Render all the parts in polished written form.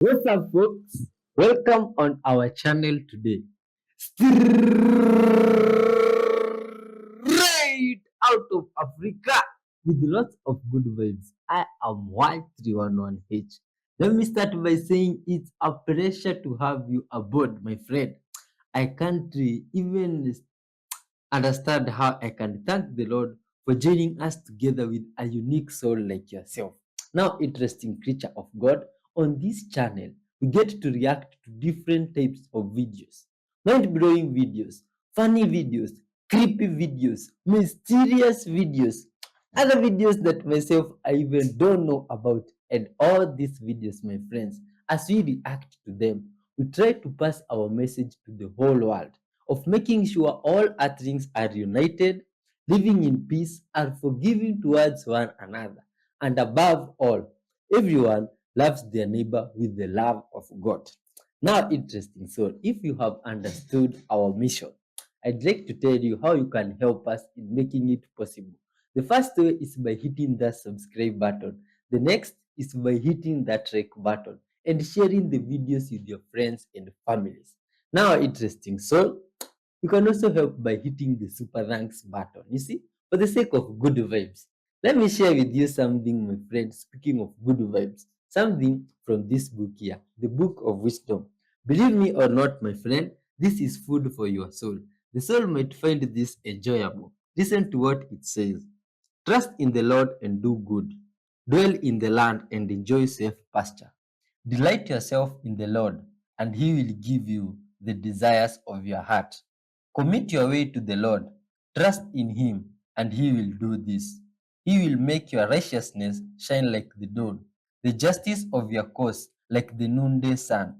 What's up, folks? Welcome on our channel today. Straight out of Africa with lots of good vibes. I am Y311H. Let me start by saying it's a pleasure to have you aboard, my friend. I can't even understand how I can thank the Lord for joining us together with a unique soul like yourself. Now, interesting creature of God, on this channel, we get to react to different types of videos, mind blowing videos, funny videos, creepy videos, mysterious videos, other videos that myself I even don't know about. And all these videos, my friends, as we react to them, we try to pass our message to the whole world of making sure all earthlings are united, living in peace, and forgiving towards one another. And above all, everyone loves their neighbor with the love of God. Now, interesting. So, if you have understood our mission, I'd like to tell you how you can help us in making it possible. The first way is by hitting the subscribe button. The next is by hitting that like button and sharing the videos with your friends and families. Now, interesting. So, you can also help by hitting the super thanks button. You see, for the sake of good vibes, let me share with you something, my friend. Speaking of good vibes, something from this book here, the Book of Wisdom. Believe me or not, my friend, this is food for your soul. The soul might find this enjoyable. Listen to what it says. Trust in the Lord and do good. Dwell in the land and enjoy safe pasture. Delight yourself in the Lord, and He will give you the desires of your heart. Commit your way to the Lord. Trust in Him, and He will do this. He will make your righteousness shine like the dawn, the justice of your cause like the noonday sun.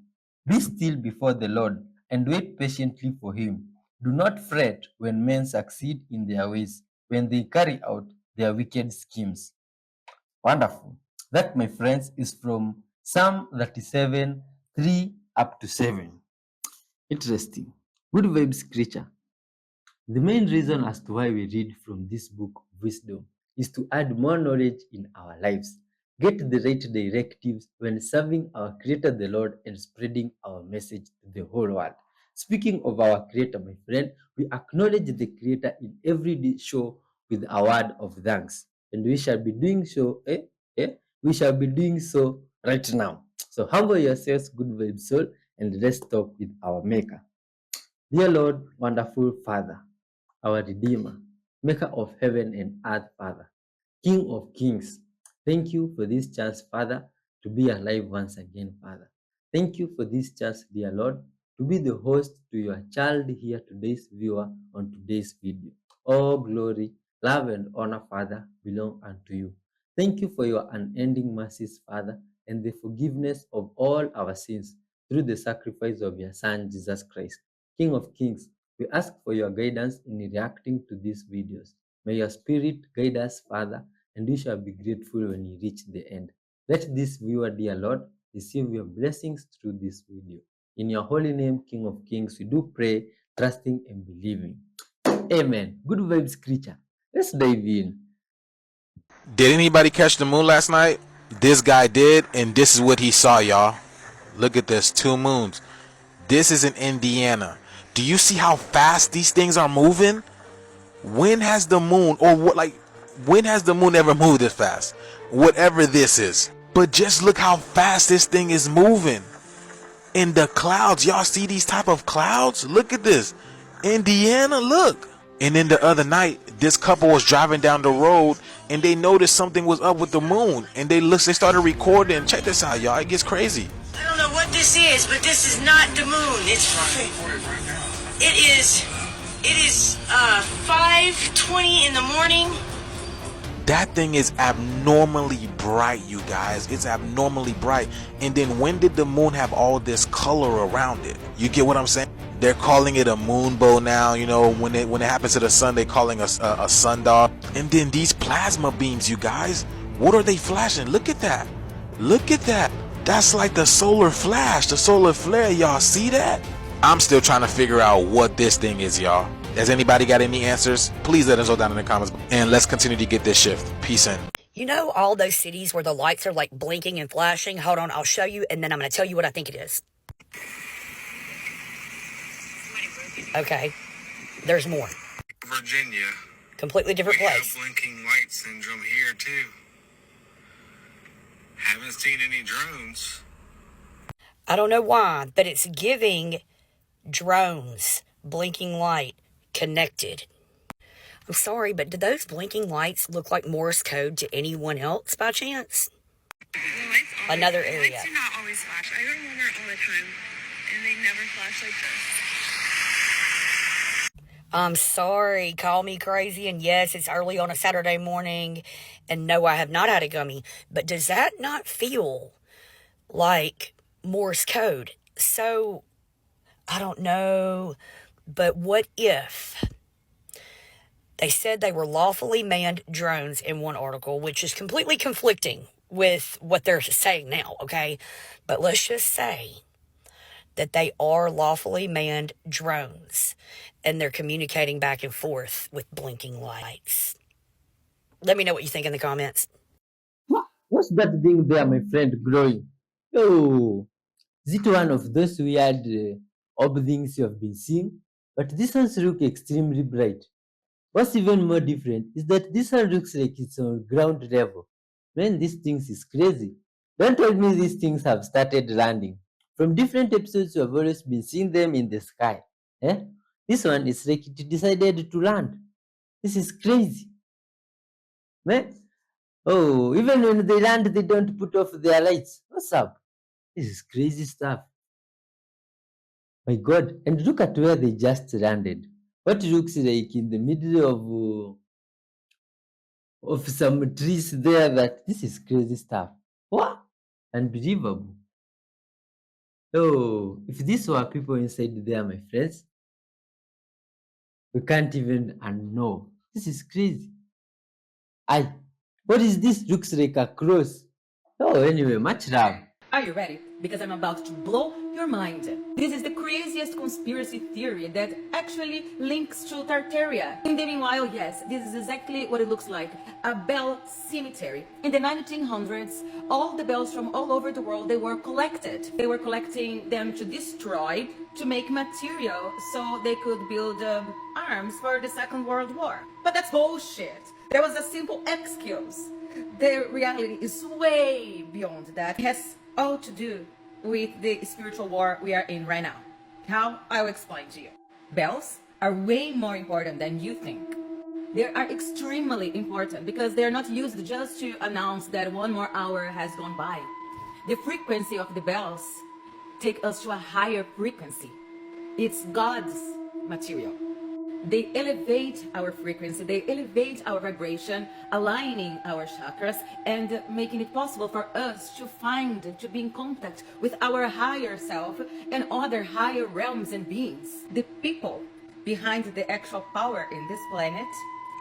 Be still before the Lord and wait patiently for Him. Do not fret when men succeed in their ways, when they carry out their wicked schemes. Wonderful. That, my friends, is from Psalm 37, 3 up to 7. Interesting. Good vibes creature. The main reason as to why we read from this book of wisdom is to add more knowledge in our lives, get the right directives when serving our Creator the Lord and spreading our message to the whole world. Speaking of our Creator, my friend, we acknowledge the Creator in every show with a word of thanks. And we shall be doing so, we shall be doing so right now. So humble yourselves, good vibes soul, and let's talk with our Maker. Dear Lord, wonderful Father, our Redeemer, Maker of heaven and earth, Father, King of kings, thank you for this chance, Father, to be alive once again, Father. Thank you for this chance, dear Lord, to be the host to your child here, today's viewer on today's video. All glory, love, and honor, Father, belong unto you. Thank you for your unending mercies, Father, and the forgiveness of all our sins through the sacrifice of your Son, Jesus Christ. King of kings, we ask for your guidance in reacting to these videos. May your spirit guide us, Father, and we shall be grateful when we reach the end. Let this viewer, dear Lord, receive your blessings through this video. In your holy name, King of kings, we do pray, trusting and believing. Amen. Good vibes, creature. Let's dive in. Did anybody catch the moon last night? This guy did, and this is what he saw, y'all. Look at this, 2 moons. This is in Indiana. Do you see how fast these things are moving? When has the moon, or what, like, when has the moon ever moved this fast? Whatever this is. But just look how fast this thing is moving. In the clouds, y'all see these type of clouds? Look at this. Indiana, look. And then the other night, this couple was driving down the road and they noticed something was up with the moon. And they started recording. Check this out, y'all. It gets crazy. I don't know what this is, but this is not the moon. It is 5:20 in the morning. That thing is abnormally bright, you guys. It's abnormally bright. And then when did the moon have all this color around it? You get what I'm saying? They're calling it a moon bow now. You know, when it happens to the sun, they're calling us a sundial. And then these plasma beams, you guys, what are they flashing? Look at that. Look at that. That's like the solar flash, the solar flare. Y'all see that? I'm still trying to figure out what this thing is, y'all. Has anybody got any answers? Please let us know down in the comments. And let's continue to get this shift. Peace in. You know all those cities where the lights are like blinking and flashing? Hold on, I'll show you, and then I'm going to tell you what I think it is. Okay, there's more. Virginia. Completely different We have place. blinking light syndrome here too. Haven't seen any drones. I don't know why, but it's giving drones, blinking light, connected. I'm sorry, but do those blinking lights look like Morse code to anyone else by chance? Another area. Lights do not always flash. I go to Walmart all the time, and they never flash like this. I'm sorry, call me crazy, and yes, it's early on a Saturday morning, and no, I have not had a gummy, but does that not feel like Morse code? So, I don't know, but what if they said they were lawfully manned drones in one article, which is completely conflicting with what they're saying now, okay? But let's just say that they are lawfully manned drones and they're communicating back and forth with blinking lights. Let me know what you think in the comments. What's that thing there, my friend, growing? Oh, is it one of those weird orb things you have been seeing? But these ones look extremely bright. What's even more different is that this one looks like it's on ground level. Man, these things is crazy. Don't tell me these things have started landing. From different episodes, you have always been seeing them in the sky. Eh? This one is like it decided to land. This is crazy. Man. Oh, even when they land, they don't put off their lights. What's up? This is crazy stuff. My God. And look at where they just landed. What looks like in the middle of some trees there. That this is crazy stuff. What? Unbelievable. Oh, if these were people inside there, my friends, we can't even know. This is crazy. What is this? Looks like a cross. Oh, anyway, much love. Are you ready? Because I'm about to blow your mind. This is the craziest conspiracy theory that actually links to Tartaria. In the meanwhile, yes, this is exactly what it looks like. A bell cemetery. In the 1900s, all the bells from all over the world, they were collected. They were collecting them to destroy, to make material so they could build arms for the Second World War. But that's bullshit. There was a simple excuse. The reality is way beyond that. It has all to do with the spiritual war we are in right now. How? I'll explain to you. Bells are way more important than you think. They are extremely important because they are not used just to announce that one more hour has gone by. The frequency of the bells take us to a higher frequency. It's God's material. They elevate our frequency, they elevate our vibration, aligning our chakras and making it possible for us to be in contact with our higher self and other higher realms and beings. The people behind the actual power in this planet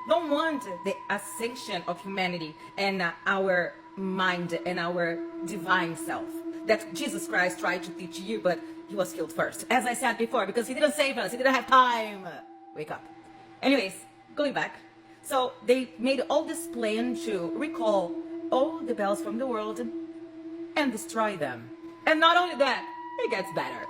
don't want the ascension of humanity and our mind and our divine self that Jesus Christ tried to teach you, but he was killed first. As I said before, because he didn't save us, he didn't have time. Wake up. Anyways, going back. So they made all this plan to recall all the bells from the world and destroy them. And not only that, it gets better.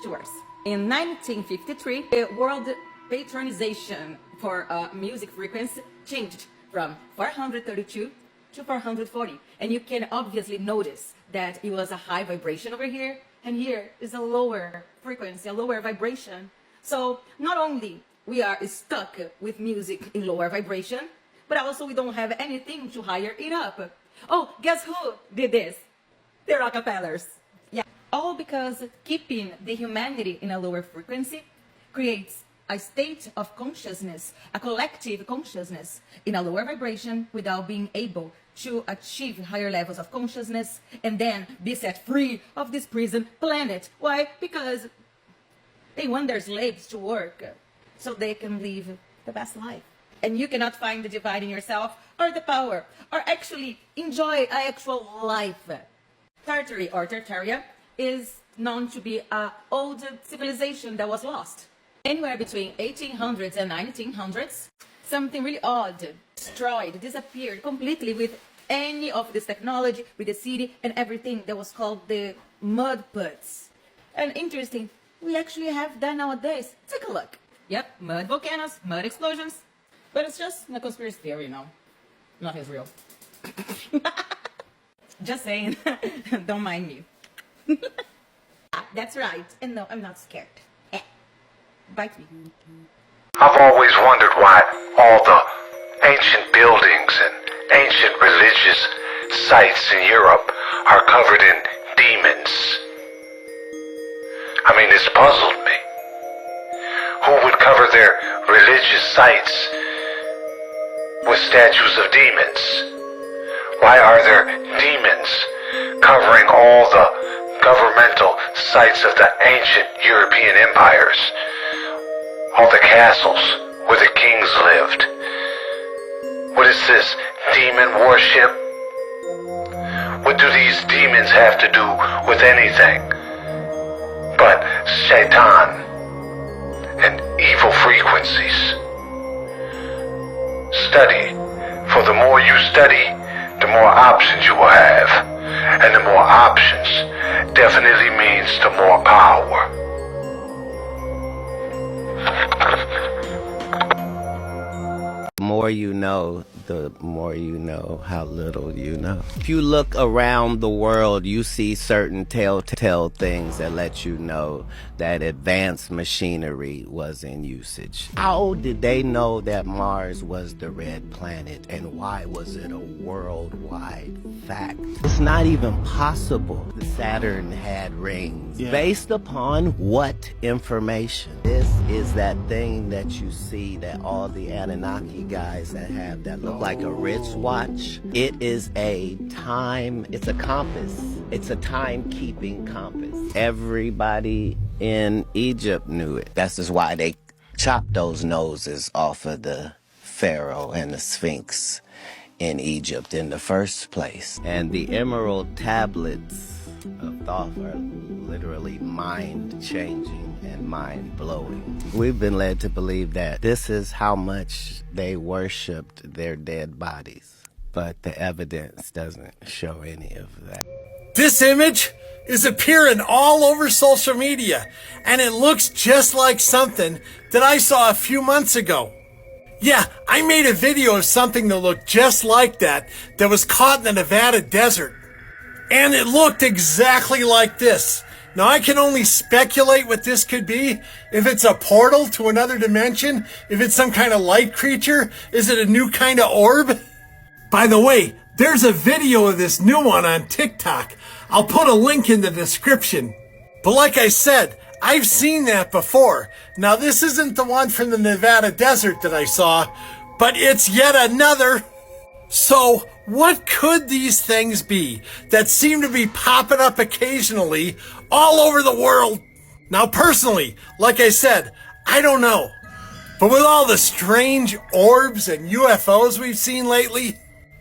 To worse. In 1953, the world patronization for music frequency changed from 432 to 440. And you can obviously notice that it was a high vibration over here, and here is a lower frequency, a lower vibration. So not only we are stuck with music in lower vibration, but also we don't have anything to higher it up. Oh, guess who did this? The Rockefellers. Yeah, all because keeping the humanity in a lower frequency creates a state of consciousness, a collective consciousness in a lower vibration without being able to achieve higher levels of consciousness and then be set free of this prison planet. Why? Because they want their slaves to work so they can live the best life. And you cannot find the divine in yourself or the power or actually enjoy an actual life. Tartary or Tartaria is known to be an old civilization that was lost. Anywhere between 1800s and 1900s, something really odd, destroyed, disappeared completely with any of this technology with the city and everything that was called the mud puts. And interesting, we actually have that nowadays. Take a look. Yep, mud volcanoes, mud explosions. But it's just a conspiracy theory, Nothing is real. Just saying. Don't mind me. That's right. And no, I'm not scared. Bite me. I've always wondered why all the ancient buildings and ancient religious sites in Europe are covered in demons. I mean, it's puzzled me. Who would cover their religious sites with statues of demons? Why are there demons covering all the governmental sites of the ancient European empires? All the castles where the kings lived. What is this? Demon worship? What do these demons have to do with anything but Shaitan and evil frequencies? Study. For the more you study, the more options you will have. And the more options definitely means the more power. The more you know, the more you know how little you know. If you look around the world, you see certain telltale things that let you know that advanced machinery was in usage. How did they know that Mars was the red planet, and why was it a worldwide fact? It's not even possible that Saturn had rings. Based upon what information? This is that thing that you see that all the Anunnaki guys that have that look like a wristwatch. It is it's a compass. It's a time-keeping compass. Everybody in Egypt knew it. That's just why they chopped those noses off of the Pharaoh and the Sphinx in Egypt in the first place. And the emerald tablets of Thoth are literally mind-changing and mind-blowing. We've been led to believe that this is how much they worshipped their dead bodies, but the evidence doesn't show any of that. This image is appearing all over social media, and it looks just like something that I saw a few months ago. Yeah, I made a video of something that looked just like that was caught in the Nevada desert. And it looked exactly like this. Now, I can only speculate what this could be. If it's a portal to another dimension, if it's some kind of light creature, is it a new kind of orb? By the way, there's a video of this new one on TikTok. I'll put a link in the description. But like I said, I've seen that before. Now, this isn't the one from the Nevada desert that I saw, but it's yet another. So, what could these things be that seem to be popping up occasionally all over the world? Now, personally, like I said, I don't know. But with all the strange orbs and UFOs we've seen lately,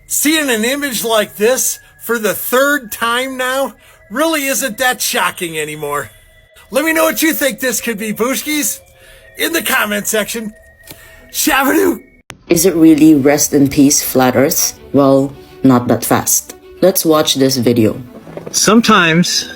seeing an image like this for the third time now really isn't that shocking anymore. Let me know what you think this could be, Booshkies, in the comment section. Shabadoo! Is it really rest in peace, flat earth? Well, not that fast. Let's watch this video. Sometimes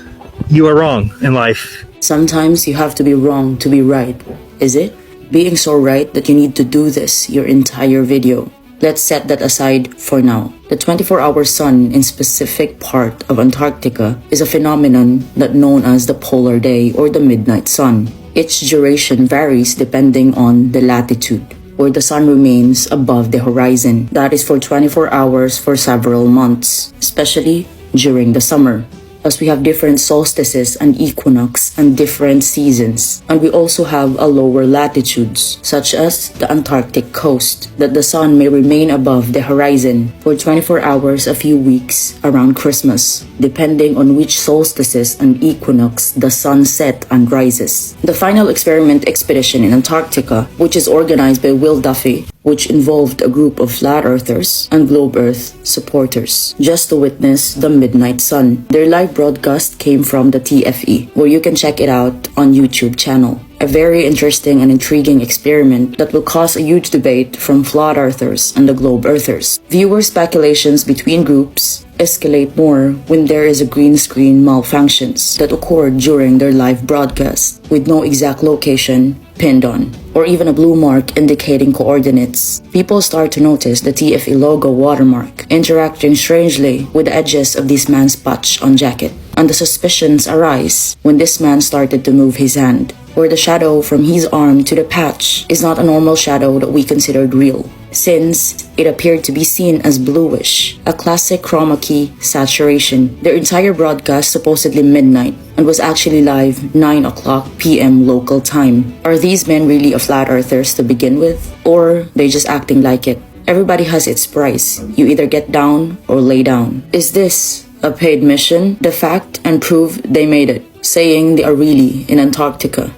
you are wrong in life. Sometimes you have to be wrong to be right. Is it? Being so right that you need to do this your entire video. Let's set that aside for now. The 24-hour sun in specific part of Antarctica is a phenomenon that known as the polar day or the midnight sun. Its duration varies depending on the latitude, where the sun remains above the horizon. That is for 24 hours for several months, especially during the summer, as we have different solstices and equinox and different seasons. And we also have a lower latitudes, such as the Antarctic coast, that the sun may remain above the horizon for 24 hours a few weeks around Christmas, depending on which solstices and equinox the sun set and rises. The final experiment expedition in Antarctica, which is organized by Will Duffy, which involved a group of flat earthers and globe earth supporters, just to witness the midnight sun. Their live broadcast came from the TFE, where you can check it out on YouTube channel. A very interesting and intriguing experiment that will cause a huge debate from flat earthers and the globe earthers. Viewer speculations between groups escalate more when there is a green screen malfunctions that occurred during their live broadcast, with no exact location pinned on, or even a blue mark indicating coordinates. People start to notice the TFE logo watermark interacting strangely with the edges of this man's patch on jacket, and the suspicions arise when this man started to move his hand, where the shadow from his arm to the patch is not a normal shadow that we considered real, since it appeared to be seen as bluish, a classic chroma key saturation. Their entire broadcast supposedly midnight and was actually live 9 o'clock p.m. local time. Are these men really a flat earthers to begin with, or they just acting like it? Everybody has its price. You either get down or lay down. Is this a paid mission? The fact and prove they made it, saying they are really in Antarctica.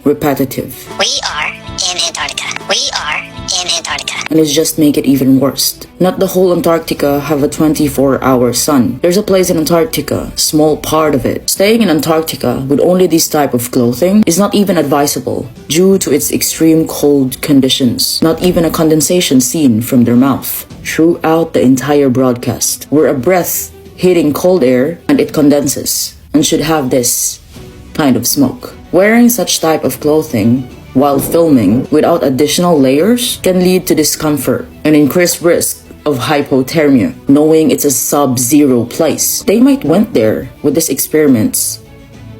Repetitive. We are in Antarctica. We are in Antarctica. And it's just make it even worse. Not the whole Antarctica have a 24-hour sun. There's a place in Antarctica, small part of it. Staying in Antarctica with only this type of clothing is not even advisable due to its extreme cold conditions. Not even a condensation seen from their mouth throughout the entire broadcast, where a breath hitting cold air and it condenses and should have this kind of smoke. Wearing such type of clothing while filming without additional layers can lead to discomfort and increased risk of hypothermia, knowing it's a sub-zero place. They might went there with these experiments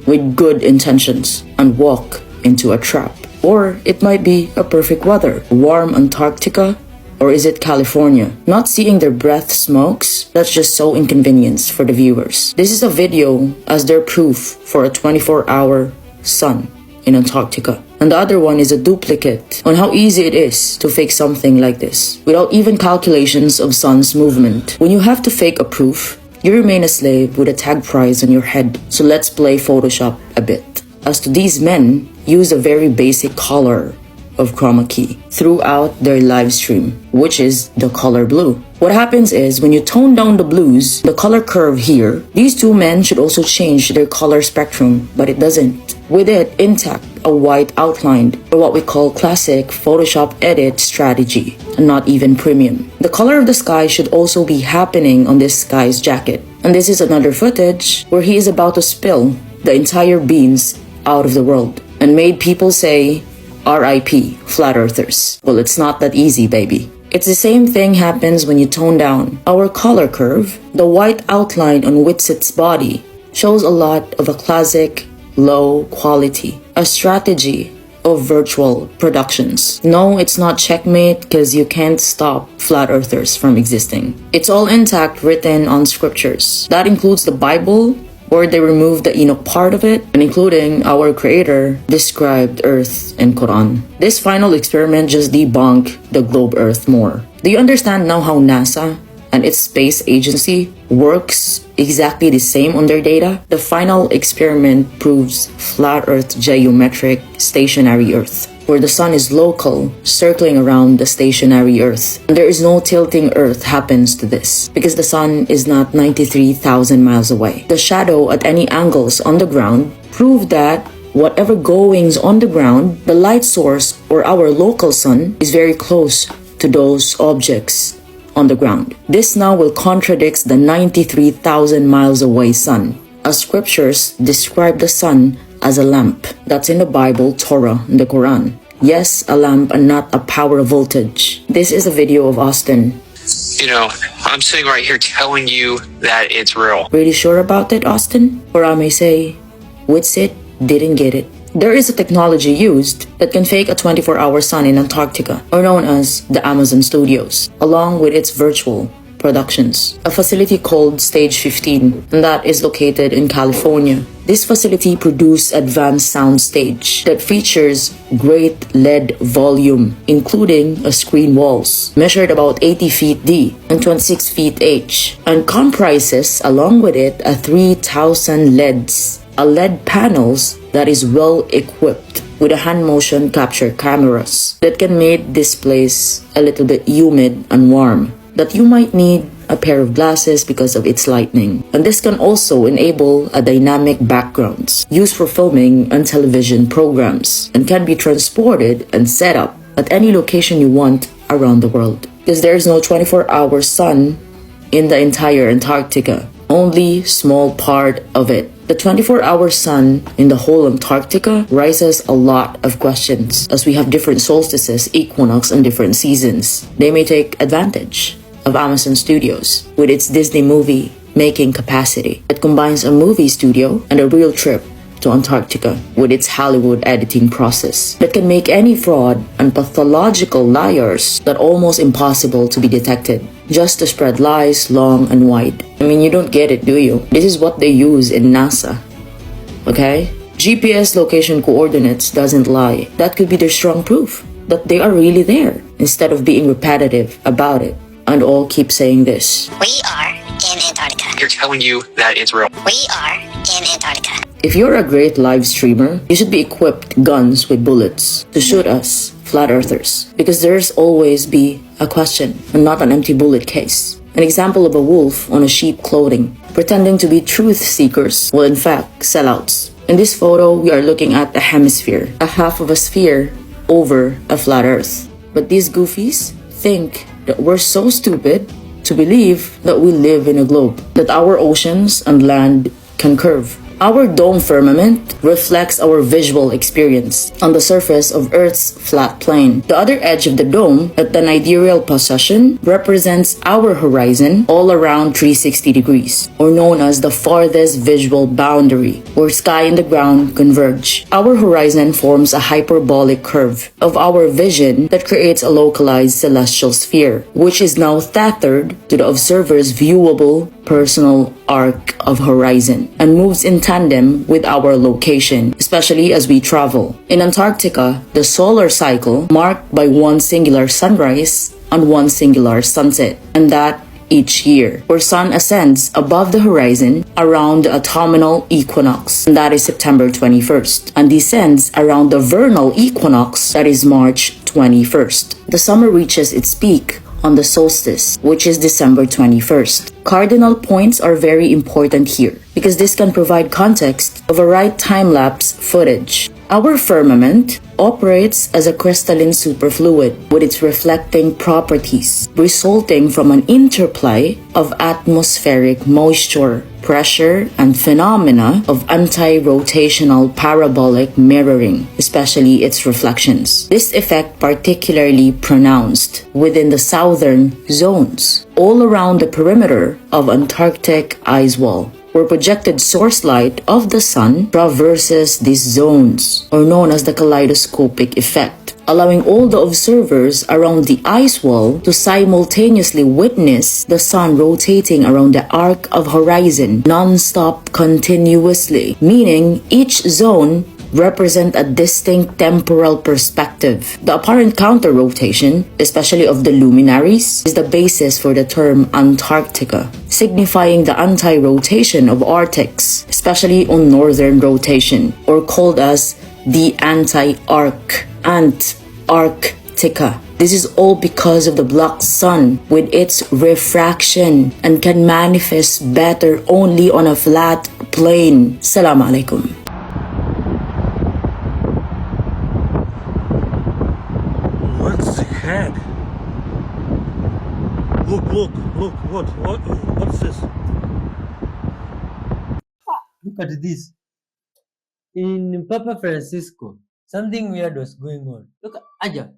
with good intentions and walk into a trap. Or it might be a perfect weather, warm Antarctica, or is it California? Not seeing their breath smokes, that's just so inconvenience for the viewers. This is a video as their proof for a 24-hour sun in Antarctica. And the other one is a duplicate on how easy it is to fake something like this without even calculations of sun's movement. When you have to fake a proof, you remain a slave with a tag price on your head. So let's play Photoshop a bit. As to these men, use a very basic color of chroma key throughout their live stream, which is the color blue. What happens is when you tone down the blues, the color curve here, these two men should also change their color spectrum, but it doesn't. With it intact, a white outlined, or what we call classic Photoshop edit strategy, and not even premium. The color of the sky should also be happening on this guy's jacket. And this is another footage where he is about to spill the entire beans out of the world and made people say, RIP, flat earthers. Well, it's not that easy, baby. It's the same thing happens when you tone down our color curve. The white outline on Witsit's body shows a lot of a classic low quality, a strategy of virtual productions. No, it's not checkmate because you can't stop flat earthers from existing. It's all intact, written on scriptures. That includes the Bible, where they removed the Enoch part of it, and including our creator described Earth in Quran. This final experiment just debunked the globe Earth more. Do you understand now how NASA and its space agency works exactly the same on their data? The final experiment proves flat Earth geometric stationary Earth, where the sun is local, circling around the stationary Earth. And there is no tilting Earth happens to this, because the sun is not 93,000 miles away. The shadow at any angles on the ground prove that whatever goings on the ground, the light source or our local sun is very close to those objects on the ground. This now will contradict the 93,000 miles away sun, as scriptures describe the sun as a lamp. That's in the Bible, Torah, and the Quran. Yes, a lamp and not a power voltage. This is a video of Austin. You know, I'm sitting right here telling you that it's real. Really sure about it, Austin? Or I may say, Witsit didn't get it. There is a technology used that can fake a 24-hour sun in Antarctica, or known as the Amazon Studios, along with its virtual productions. A facility called Stage 15, and that is located in California. This facility produces advanced sound stage that features great LED volume, including a screen walls, measured about 80 feet D and 26 feet H, and comprises along with it a 3,000 LEDs, a LED panels that is well equipped with a hand motion capture cameras that can make this place a little bit humid and warm, that you might need a pair of glasses because of its lighting. And this can also enable a dynamic backgrounds used for filming and television programs and can be transported and set up at any location you want around the world. Because there is no 24-hour sun in the entire Antarctica, only small part of it. The 24-hour sun in the whole Antarctica raises a lot of questions as we have different solstices, equinox, and different seasons. They may take advantage of Amazon Studios with its Disney movie making capacity that combines a movie studio and a real trip to Antarctica with its Hollywood editing process that can make any fraud and pathological liars that almost impossible to be detected, just to spread lies long and wide. I mean, you don't get it, do you? This is what they use in NASA, okay? GPS location coordinates doesn't lie. That could be their strong proof that they are really there, instead of being repetitive about it and all keep saying this. We are in Antarctica. You're telling you that it's real. We are in Antarctica. If you're a great live streamer, you should be equipped guns with bullets to shoot us, flat earthers, because there's always be a question and not an empty bullet case. An example of a wolf on a sheep clothing, pretending to be truth seekers, while in fact sellouts. In this photo, we are looking at a hemisphere, a half of a sphere over a flat earth. But these goofies think that we're so stupid to believe that we live in a globe, that our oceans and land can curve. Our dome firmament reflects our visual experience on the surface of Earth's flat plane. The other edge of the dome, at an ideal position, represents our horizon all around 360 degrees, or known as the farthest visual boundary, where sky and the ground converge. Our horizon forms a hyperbolic curve of our vision that creates a localized celestial sphere, which is now tethered to the observer's viewable personal arc of horizon and moves in tandem with our location, especially as we travel. In Antarctica, the solar cycle marked by one singular sunrise and one singular sunset, and that each year, where sun ascends above the horizon around the autumnal equinox, and that is September 21st, and descends around the vernal equinox, that is March 21st. The summer reaches its peak on the solstice, which is December 21st. Cardinal points are very important here because this can provide context of a right time-lapse footage. Our firmament operates as a crystalline superfluid with its reflecting properties, resulting from an interplay of atmospheric moisture, pressure, and phenomena of anti-rotational parabolic mirroring, especially its reflections. This effect particularly pronounced within the southern zones, all around the perimeter of Antarctic ice wall, where projected source light of the sun traverses these zones, or known as the kaleidoscopic effect, allowing all the observers around the ice wall to simultaneously witness the sun rotating around the arc of horizon non-stop continuously, meaning each zone represent a distinct temporal perspective. The apparent counter-rotation, especially of the luminaries, is the basis for the term Antarctica, signifying the anti-rotation of Arctics, especially on northern rotation, or called as the anti-arc, Antarctica. This is all because of the black sun with its refraction and can manifest better only on a flat plane. Assalamu alaikum. What the heck? Look, what's this? Look at this. In Papa Francisco, something weird was going on. Look, Aja.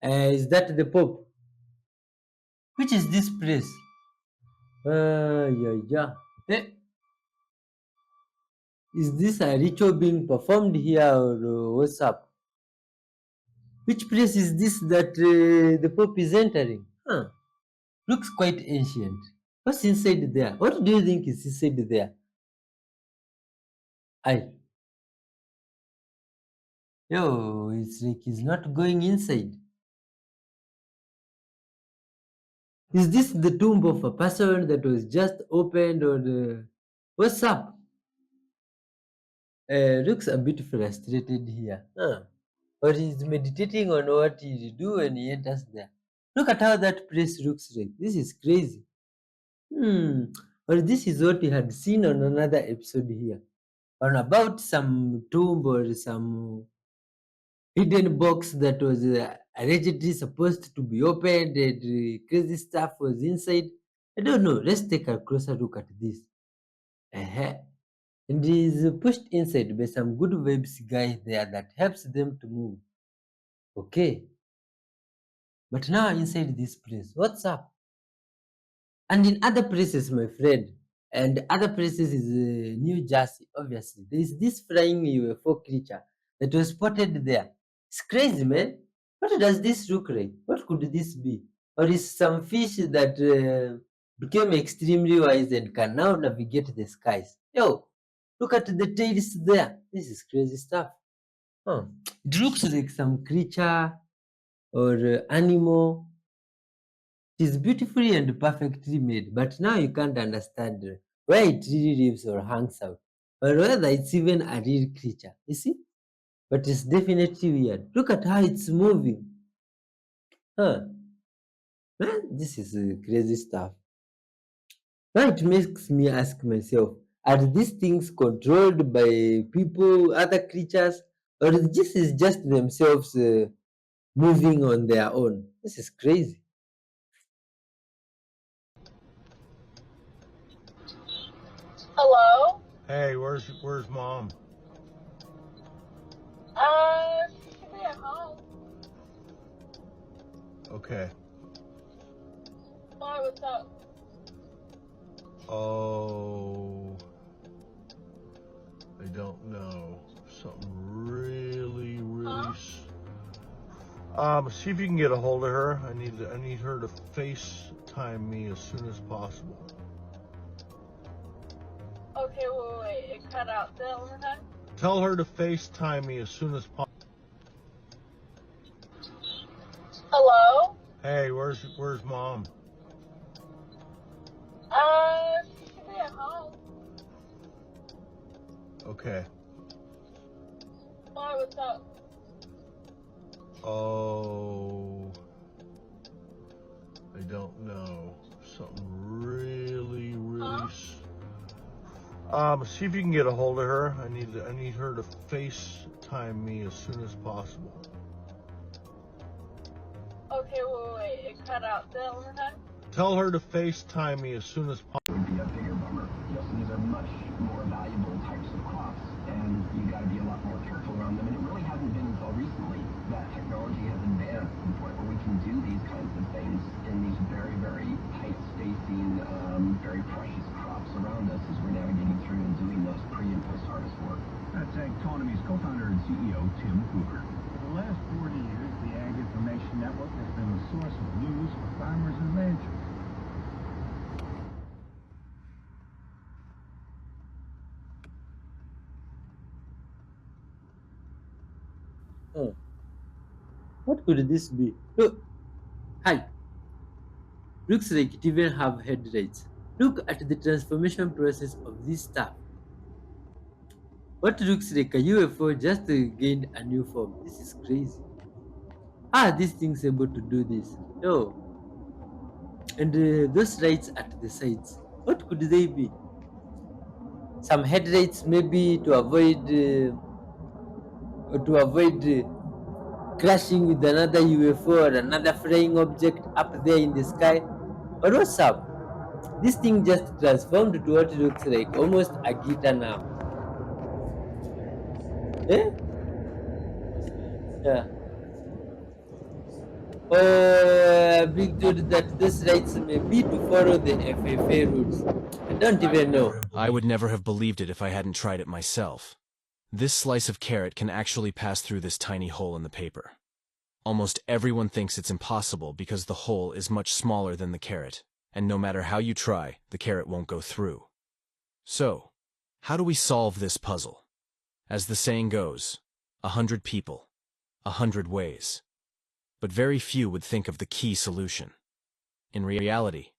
Is that the Pope? Which is this place? Yeah. Eh, is this a ritual being performed here or what's up? Which place is this that the Pope is entering? Huh. Looks quite ancient. What's inside there? What do you think is inside there? Aye. Yo, it's like he's not going inside. Is this the tomb of a person that was just opened or what's up? Looks a bit frustrated here. Huh. Or he's meditating on what he'll do when he enters there. Look at how that place looks like. This is crazy. Or this is what we had seen on another episode here. On about some tomb or some hidden box that was allegedly supposed to be opened and crazy stuff was inside. I don't know. Let's take a closer look at this. Uh-huh. And he is pushed inside by some good vibes guy there that helps them to move. Okay. But now inside this place, what's up? And in other places, my friend, and other places is New Jersey, obviously. There is this flying UFO creature that was spotted there. It's crazy, man. What does this look like? What could this be? Or is some fish that became extremely wise and can now navigate the skies? Yo, look at the tails there. This is crazy stuff. Huh. It looks like some creature or animal. It is beautifully and perfectly made, but now you can't understand where it really lives or hangs out, or whether it's even a real creature. You see? But it's definitely weird. Look at how it's moving. Huh. Man, this is crazy stuff. Now it makes me ask myself, are these things controlled by people, other creatures, or this is just themselves moving on their own? This is crazy. Hello? Hey, where's mom? She should be at home. Okay. Why, what's up? Oh, I don't know. Something really. See if you can get a hold of her. I need her to FaceTime me as soon as possible. Okay, wait, it cut out. Say that one more time? Tell her to FaceTime me as soon as possible. Hello? Hey, where's mom? She should be at home. Okay. Why, what's up? Oh, I don't know. Something really. See if you can get a hold of her. I need her to FaceTime me as soon as possible. Okay, wait, it cut out. Say that one more time? Tell her to FaceTime me as soon as possible. It would be a bigger bummer. Yes, these are much more valuable types of crops, and you got to be a lot more careful around them. And it really hasn't been until recently that technology has advanced to the point where we can do these kinds of things in these very, very tight spacing, very precious crops around us as we're navigating through and doing those pre and post harvest work. That's Agtonomy's co-founder and CEO Tim Hoover. For the last 40 years, the Ag Information Network has been the source of news for farmers and ranchers. Oh, what could this be? Look, hi. Looks like it even have headlights. Look at the transformation process of this stuff. What looks like a UFO just gained a new form. This is crazy. How are these things able to do this? Oh, and those lights at the sides. What could they be? Some headlights maybe to avoid crashing with another UFO or another flying object up there in the sky. Or what's up? This thing just transformed to what looks like almost a guitar now. Eh? Yeah. Big dude, that these lights may be to follow the FFA rules. I don't even know. I would never have believed it if I hadn't tried it myself. This slice of carrot can actually pass through this tiny hole in the paper. Almost everyone thinks it's impossible because the hole is much smaller than the carrot, and no matter how you try, the carrot won't go through. So, how do we solve this puzzle? As the saying goes, 100 people, 100 ways. But very few would think of the key solution. In reality,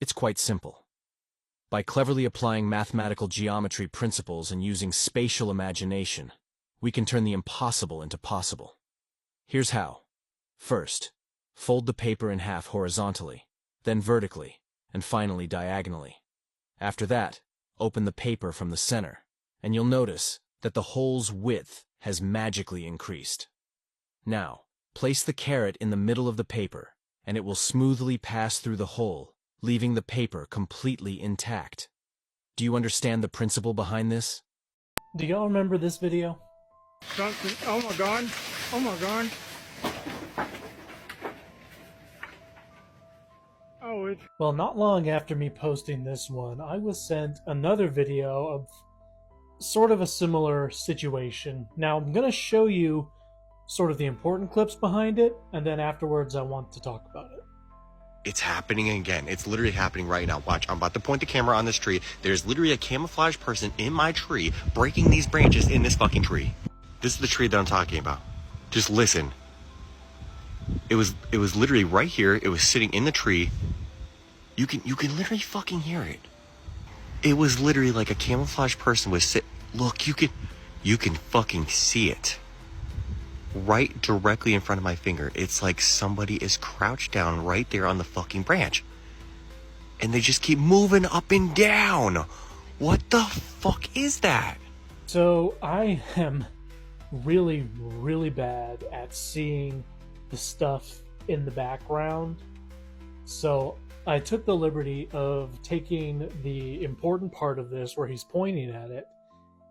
it's quite simple. By cleverly applying mathematical geometry principles and using spatial imagination, we can turn the impossible into possible. Here's how. First, fold the paper in half horizontally, then vertically, and finally diagonally. After that, open the paper from the center, and you'll notice that the hole's width has magically increased. Now, place the carrot in the middle of the paper, and it will smoothly pass through the hole, leaving the paper completely intact. Do you understand the principle behind this? Do y'all remember this video? Something. Oh my god. Oh my god. Oh, it's... Well, not long after me posting this one, I was sent another video of sort of a similar situation. Now, I'm going to show you sort of the important clips behind it, and then afterwards I want to talk about it. It's happening again. It's literally happening right now. Watch, I'm about to point the camera on this tree. There's literally a camouflage person in my tree breaking these branches in this fucking tree. This is the tree that I'm talking about. Just listen. It was literally right here. It was sitting in the tree. You can literally fucking hear it. It was literally like a camouflage person was look, you can fucking see it. Right directly in front of my finger. It's like somebody is crouched down right there on the fucking branch. And they just keep moving up and down. What the fuck is that? So I am really, really bad at seeing the stuff in the background. So I took the liberty of taking the important part of this where he's pointing at it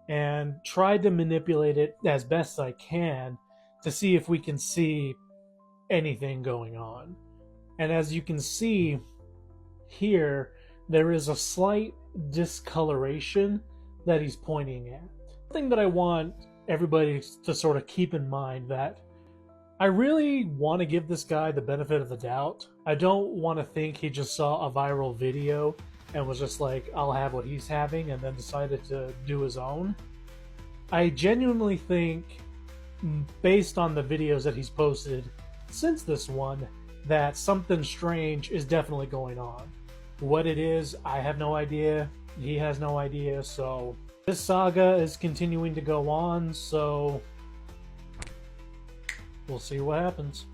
and tried to manipulate it as best I can to see if we can see anything going on. And as you can see here, there is a slight discoloration that he's pointing at. Something that I want everybody to sort of keep in mind, that I really want to give this guy the benefit of the doubt. I don't want to think he just saw a viral video and was just like, I'll have what he's having, and then decided to do his own. I genuinely think, based on the videos that he's posted since this one, that something strange is definitely going on. What it is, I have no idea. He has no idea. So this saga is continuing to go on, so we'll see what happens.